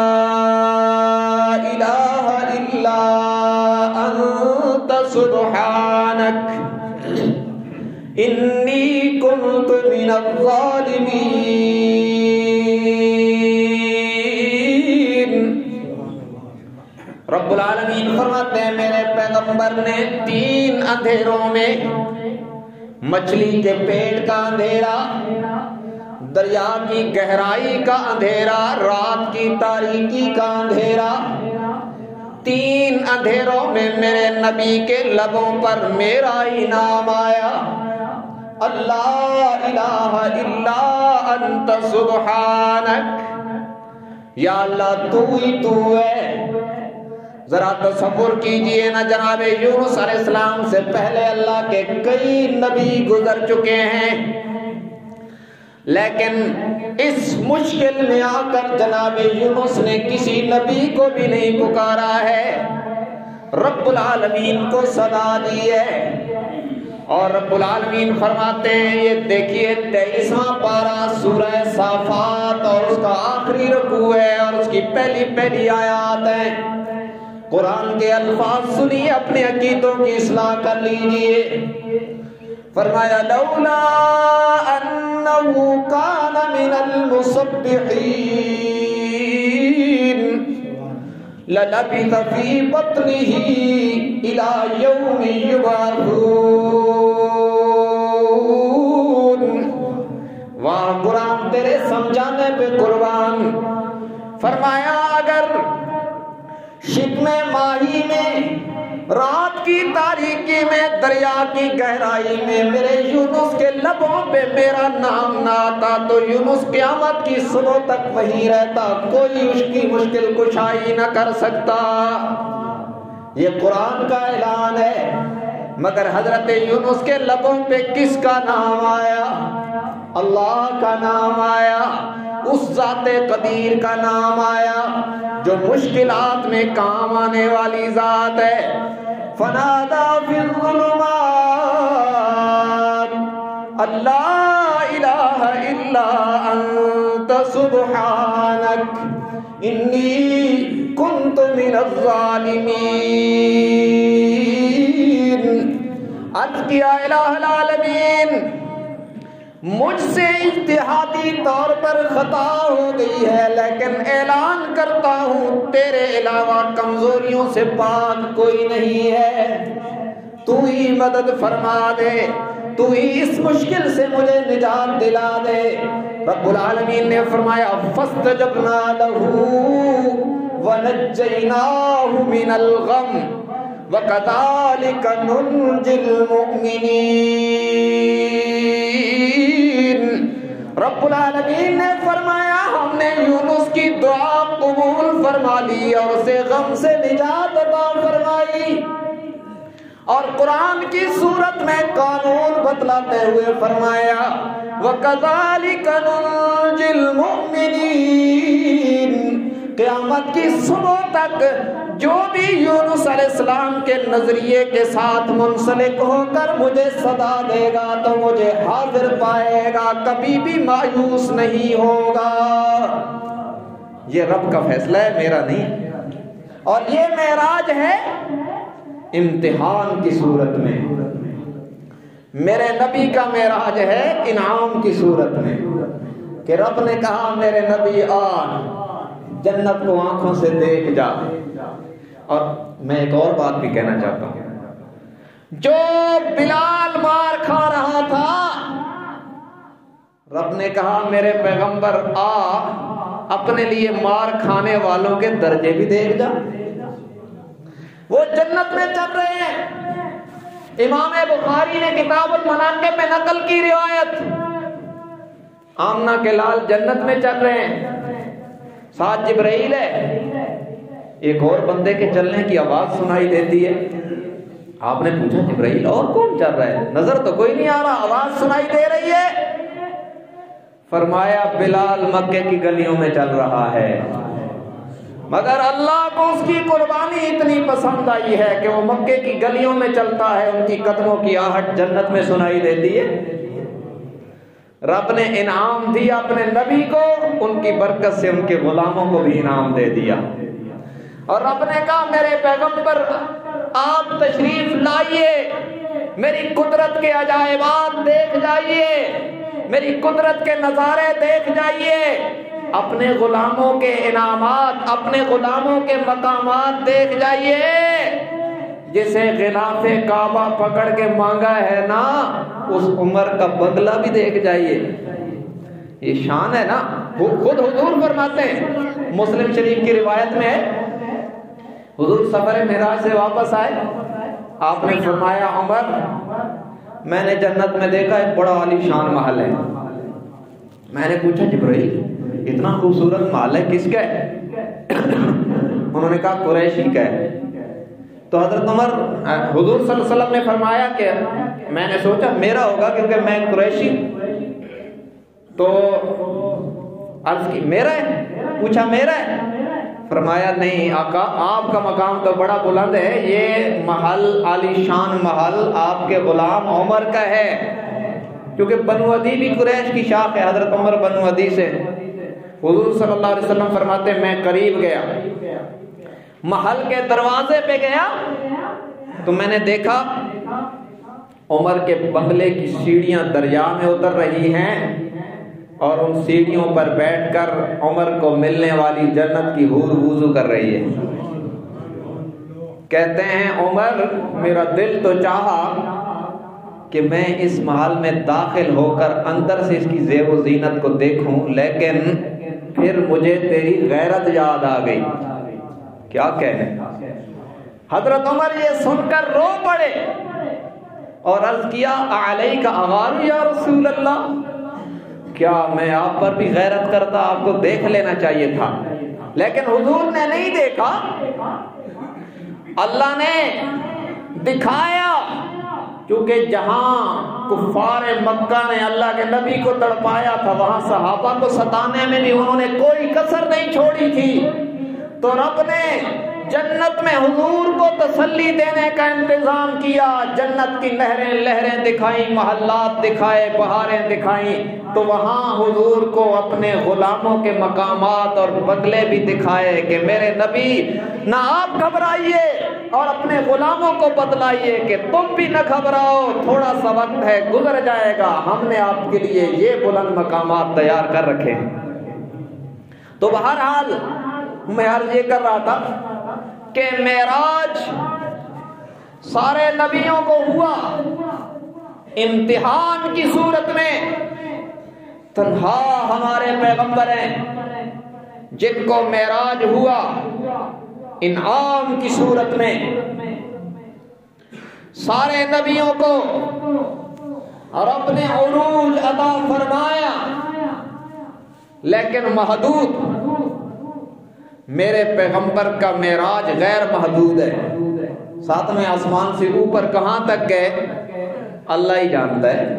إِلَٰهَ إِلَّا أَنتَ سُبْحَانَكَ إِنِّي كُنتُ مِنَ الظَّالِمِينَ. رب العالمین فرماتے ہیں میرے پیغمبر نے 3 اندھیروں میں، مچھلی کے پیٹ کا اندھیرا، دریا کی گہرائی کا اندھیرا، رات کی تاریکی کا اندھیرا، 3 اندھیروں میں میرے نبی کے لبوں پر میرا ہی نام آیا، اللہ الہ الا انت سبحانک. یا اللہ تو ہی تو ہے. ذرا تصور کیجئے نا، جناب یونس علیہ السلام سے پہلے اللہ کے کئی نبی گزر چکے ہیں، لیکن اس مشکل میں آ کر جناب یونس نے کسی نبی کو بھی نہیں پکارا ہے، رب العالمین کو صدا دی ہے. اور رب العالمین فرماتے ہیں، یہ دیکھیے 23واں پارہ سورہ صافات اور اس کا آخری رکوع ہے اور اس کی پہلی آیات ہیں. قرآن کے الفاظ سنیے، اپنے عقیدوں کی اصلاح کر لیجئے. فرمایا لولا انہ کان من المسبحین للبث فی بطنہ الی یوم یبعثون. واہ قرآن تیرے سمجھانے پہ قربان. فرمایا اگر شکم ماہی میں، رات کی تاریکی میں، دریا کی گہرائی میں میرے یونس کے لبوں پہ میرا نام نہ آتا تو یونس قیامت کی صبح تک وہیں رہتا، کوئی اس کی مشکل کشائی نہ کر سکتا. یہ قرآن کا اعلان ہے. مگر حضرت یونس کے لبوں پہ کس کا نام آیا؟ اللہ کا نام آیا، اس ذات قدیر کا نام آیا جو مشکلات میں کام آنے والی ذات ہے. فنادى في الظلمات اللہ الہ الا انت سبحانک انی کنت من الظالمین. عرض کیا الہ العالمین، مجھ سے اجتہادی طور پر خطا ہو گئی ہے، لیکن اعلان کرتا ہوں تیرے علاوہ کمزوریوں سے پاک کوئی نہیں ہے. تو ہی مدد فرما دے، تو ہی اس مشکل سے مجھے نجات دلا دے. رب العالمین نے فرمایا فاستجبنا له ونجیناہ من الغم وَكَذَلِكَ نُنْجِي الْمُؤْمِنِينَ. رب العالمین نے فرمایا ہم نے یونس کی دعا قبول فرما لی اور اسے غم سے نجات عطا فرمائی. اور قرآن کی صورت میں قانون بتلاتے ہوئے فرمایا وَكَذَلِكَ نُنْجِي الْمُؤْمِنِينَ. قیامت کی صبح تک جو بھی یونس علیہ السلام کے نظریے کے ساتھ منسلک ہو کر مجھے صدا دے گا تو مجھے حاضر پائے گا، کبھی بھی مایوس نہیں ہوگا. یہ رب کا فیصلہ ہے، میرا نہیں. اور یہ معراج ہے امتحان کی صورت میں. میرے نبی کا معراج ہے انعام کی صورت میں کہ رب نے کہا میرے نبی آ جنت کو آنکھوں سے دیکھ جا. اور میں ایک اور بات بھی کہنا چاہتا ہوں، جو بلال مار کھا رہا تھا رب نے کہا میرے پیغمبر آ اپنے لیے مار کھانے والوں کے درجے بھی دیکھ جا. وہ جنت میں چل رہے ہیں. امام بخاری نے کتاب المناقب میں نقل کی روایت، آمنہ کے لال جنت میں چل رہے ہیں، ساتھ جبرائیل ہے. ایک اور بندے کے چلنے کی آواز سنائی دیتی ہے. آپ نے پوچھا جبرائیل اور کون چل رہا ہے؟ نظر تو کوئی نہیں آ رہا، آواز سنائی دے رہی ہے. فرمایا بلال مکے کی گلیوں میں چل رہا ہے، مگر اللہ کو اس کی قربانی اتنی پسند آئی ہے کہ وہ مکے کی گلیوں میں چلتا ہے، ان کی قدموں کی آہٹ جنت میں سنائی دیتی ہے۔ رب نے انعام دیا اپنے نبی کو، ان کی برکت سے ان کے غلاموں کو بھی انعام دے دیا۔ اور رب نے کہا میرے پیغمبر آپ تشریف لائیے، میری قدرت کے عجائبات دیکھ جائیے، میری قدرت کے نظارے دیکھ جائیے، اپنے غلاموں کے انعامات، اپنے غلاموں کے مقامات دیکھ جائیے۔ جسے غلاف کعبہ پکڑ کے مانگا ہے نا، اس عمر کا بنگلہ بھی دیکھ جائیے۔ یہ شان ہے نا، خود حضور فرماتے ہیں، مسلم شریف کی روایت میں ہے، حضور سفر معراج سے واپس آئے، آپ نے فرمایا عمر میں نے جنت میں دیکھا ایک بڑا عالی شان محل ہے۔ میں نے پوچھا جبرائیل اتنا خوبصورت محل ہے کس کا ہے؟ انہوں نے کہا قریشی کا ہے۔ تو حضرت عمر حضور صلی اللہ علیہ وسلم نے فرمایا کہ میں نے سوچا میرا ہوگا کیونکہ میں قریشی، تو عرض کی میرا ہے؟ پوچھا میرا ہے؟ فرمایا نہیں آقا آپ کا مقام تو بڑا بلند ہے، یہ محل عالی شان محل آپ کے غلام عمر کا ہے، کیونکہ بنو عدی بھی قریش کی شاخ ہے، حضرت عمر بنو عدی سے۔ حضور صلی اللہ علیہ وسلم فرماتے ہیں میں قریب گیا، محل کے دروازے پہ گیا تو میں نے دیکھا عمر کے بنگلے کی سیڑھیاں دریا میں اتر رہی ہیں، اور ان سیڑھیوں پر بیٹھ کر عمر کو ملنے والی جنت کی حور وضو کر رہی ہے۔ کہتے ہیں عمر میرا دل تو چاہا کہ میں اس محل میں داخل ہو کر اندر سے اس کی زیب و زینت کو دیکھوں، لیکن پھر مجھے تیری غیرت یاد آ گئی۔ کیا کہنے، حضرت عمر یہ سن کر رو پڑے اور عرض کیا علیک اغار یا رسول اللہ، کیا میں آپ پر بھی غیرت کرتا، آپ کو دیکھ لینا چاہیے تھا، لیکن حضور نے نہیں دیکھا، اللہ نے دکھایا، کیونکہ جہاں کفار مکہ نے اللہ کے نبی کو تڑپایا تھا وہاں صحابہ کو ستانے میں بھی انہوں نے کوئی کسر نہیں چھوڑی تھی، تو رب نے جنت میں حضور کو تسلی دینے کا انتظام کیا، جنت کی نہریں لہریں دکھائیں، محلات دکھائے، بہاریں دکھائیں، تو وہاں حضور کو اپنے غلاموں کے مقامات اور بنگلے بھی دکھائے کہ میرے نبی نہ آپ گھبرائیے اور اپنے غلاموں کو بتلائیے کہ تم بھی نہ گھبراؤ، تھوڑا سا وقت ہے گزر جائے گا، ہم نے آپ کے لیے یہ بلند مقامات تیار کر رکھے ہیں۔ تو بہرحال میں عرض یہ کر رہا تھا کہ معراج سارے نبیوں کو ہوا، امتحان کی صورت میں تنہا ہمارے پیغمبر ہیں جن کو معراج ہوا، انعام کی صورت میں سارے نبیوں کو رب نے عروج عطا فرمایا، لیکن محدود، میرے پیغمبر کا معراج غیر محدود ہے، ساتویں آسمان سے اوپر کہاں تک گئے اللہ ہی جانتا ہے،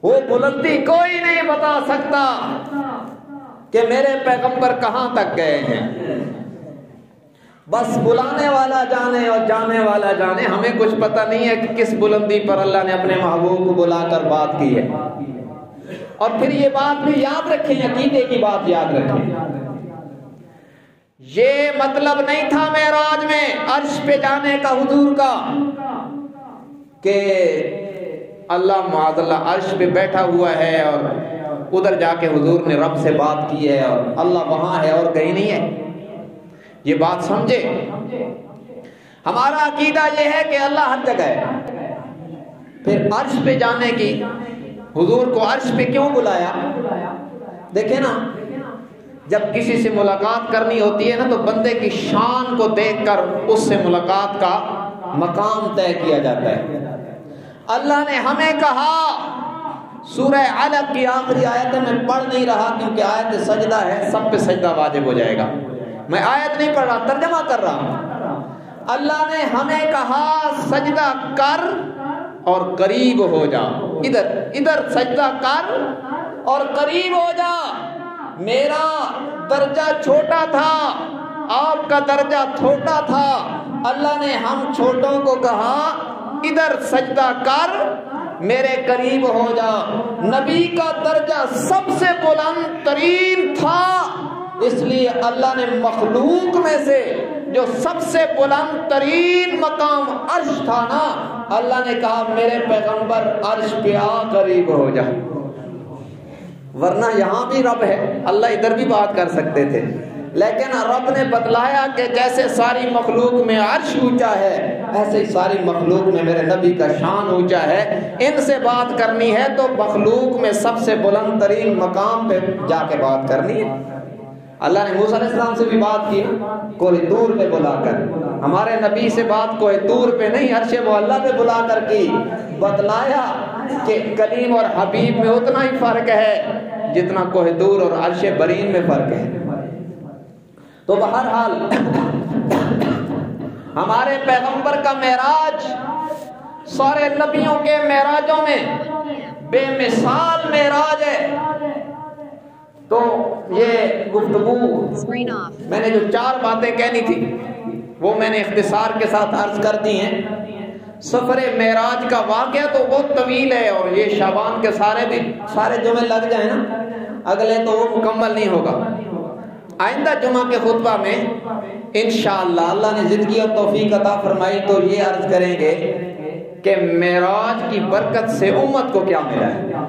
وہ بلندی کوئی نہیں بتا سکتا کہ میرے پیغمبر کہاں تک گئے ہیں، بس بلانے والا جانے اور جانے والا جانے، ہمیں کچھ پتہ نہیں ہے کہ کس بلندی پر اللہ نے اپنے محبوب کو بلا کر بات کی ہے۔ اور پھر یہ بات بھی یاد رکھیں، عقیدے کی بات یاد رکھیں، یہ مطلب نہیں تھا معراج میں عرش پہ جانے کا حضور کا کہ اللہ معاذ اللہ عرش پہ بیٹھا ہوا ہے اور ادھر جا کے حضور نے رب سے بات کی ہے اور اللہ وہاں ہے اور کہیں نہیں ہے۔ یہ بات سمجھے، ہمارا عقیدہ یہ ہے کہ اللہ ہر جگہ ہے۔ پھر عرش پہ جانے کی، حضور کو عرش پہ کیوں بلایا؟ دیکھیں نا، جب کسی سے ملاقات کرنی ہوتی ہے نا تو بندے کی شان کو دیکھ کر اس سے ملاقات کا مقام طے کیا جاتا ہے۔ اللہ نے ہمیں کہا، سورہ علق کی آخری آیت میں پڑھ نہیں رہا کیونکہ آیت سجدہ ہے، سب پہ سجدہ واجب ہو جائے گا، میں آیت نہیں پڑھ رہا، ترجمہ کر رہا ہوں۔ اللہ نے ہمیں کہا سجدہ کر اور قریب ہو جا، ادھر سجدہ کر اور قریب ہو جا، میرا درجہ چھوٹا تھا، آپ کا درجہ چھوٹا تھا، اللہ نے ہم چھوٹوں کو کہا ادھر سجدہ کر، میرے قریب ہو جا۔ نبی کا درجہ سب سے بلند ترین تھا، اس لیے اللہ نے مخلوق میں سے جو سب سے بلند ترین مقام عرش تھا نا، اللہ نے کہا میرے پیغمبر عرش پہ آ، قریب ہو جا۔ ورنہ یہاں بھی رب ہے، اللہ ادھر بھی بات کر سکتے تھے، لیکن رب نے بتلایا کہ جیسے ساری مخلوق میں عرش اونچا ہے، ایسے ہی ساری مخلوق میں میرے نبی کا شان اونچا ہے، ان سے بات کرنی ہے تو مخلوق میں سب سے بلند ترین مقام پہ جا کے بات کرنی ہے۔ اللہ نے موسیٰ علیہ السلام سے بھی بات کی کوہ طور پہ بلا کر، ہمارے نبی سے بات کوہ طور پہ نہیں، عرش معلیٰ پہ بلا کر کی، بتلایا کہ کلیم اور حبیب میں اتنا ہی فرق ہے جتنا کوہ طور اور عرش برین میں فرق ہے۔ تو بہرحال ہمارے پیغمبر کا معراج سارے نبیوں کے معراجوں میں بے مثال معراج ہے۔ تو یہ گفتگو میں نے جو 4 باتیں کہنی تھی وہ میں نے اختصار کے ساتھ عرض کر دی ہیں۔ سفر معراج کا واقعہ تو بہت طویل ہے، اور یہ شعبان کے سارے جمعے لگ جائیں نا اگلے تو وہ مکمل نہیں ہوگا۔ آئندہ جمعہ کے خطبہ میں انشاءاللہ اللہ نے زندگی اور توفیق عطا فرمائی تو یہ عرض کریں گے کہ معراج کی برکت سے امت کو کیا ملا ہے،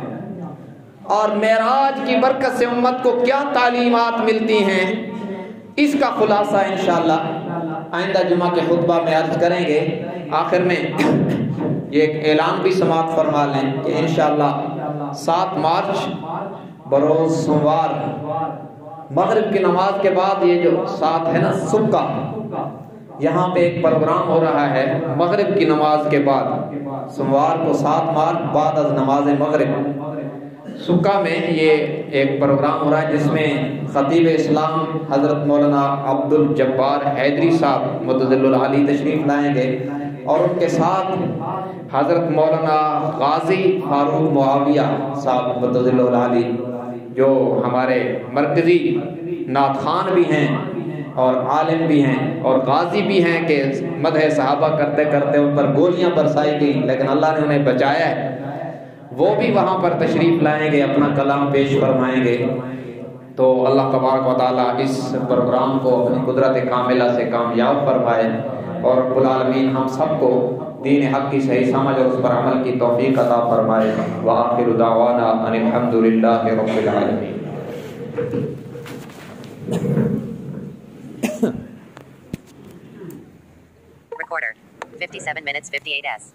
اور معراج کی برکت سے امت کو کیا تعلیمات ملتی ہیں، اس کا خلاصہ انشاءاللہ آئندہ جمعہ کے خطبہ میں عرض کریں گے۔ آخر میں یہ ایک اعلان بھی سماعت فرما لیں کہ انشاءاللہ 7 مارچ بروز سوموار مغرب کی نماز کے بعد یہ جو 7 ہے نا سکہ، یہاں پہ ایک پروگرام ہو رہا ہے مغرب کی نماز کے بعد، سوموار کو 7 مارچ بعد از نماز مغرب سکہ میں یہ ایک پروگرام ہو رہا ہے جس میں خطیب اسلام حضرت مولانا عبد الجبار حیدری صاحب متضل العالی تشریف لائیں گے، اور ان کے ساتھ حضرت مولانا غازی فاروق معاویہ صاحب متضل العالی جو ہمارے مرکزی نعت خوان بھی ہیں اور عالم بھی ہیں اور غازی بھی ہیں کہ مدح صحابہ کرتے کرتے ان پر گولیاں برسائی گئی لیکن اللہ نے انہیں بچایا ہے، وہ بھی وہاں پر تشریف لائیں گے، اپنا کلام پیش فرمائیں گے۔ تو اللہ تبارک و تعالیٰ اس پروگرام کو اپنی قدرت کاملہ سے کامیاب فرمائے، اور رب العالمین ہم سب کو دین حق کی صحیح سمجھ اور اس پر عمل کی توفیق عطا فرمائے۔ وآخر دعوانا ان الحمد للہ رب العالمین۔ Recorder 57 minutes 58s.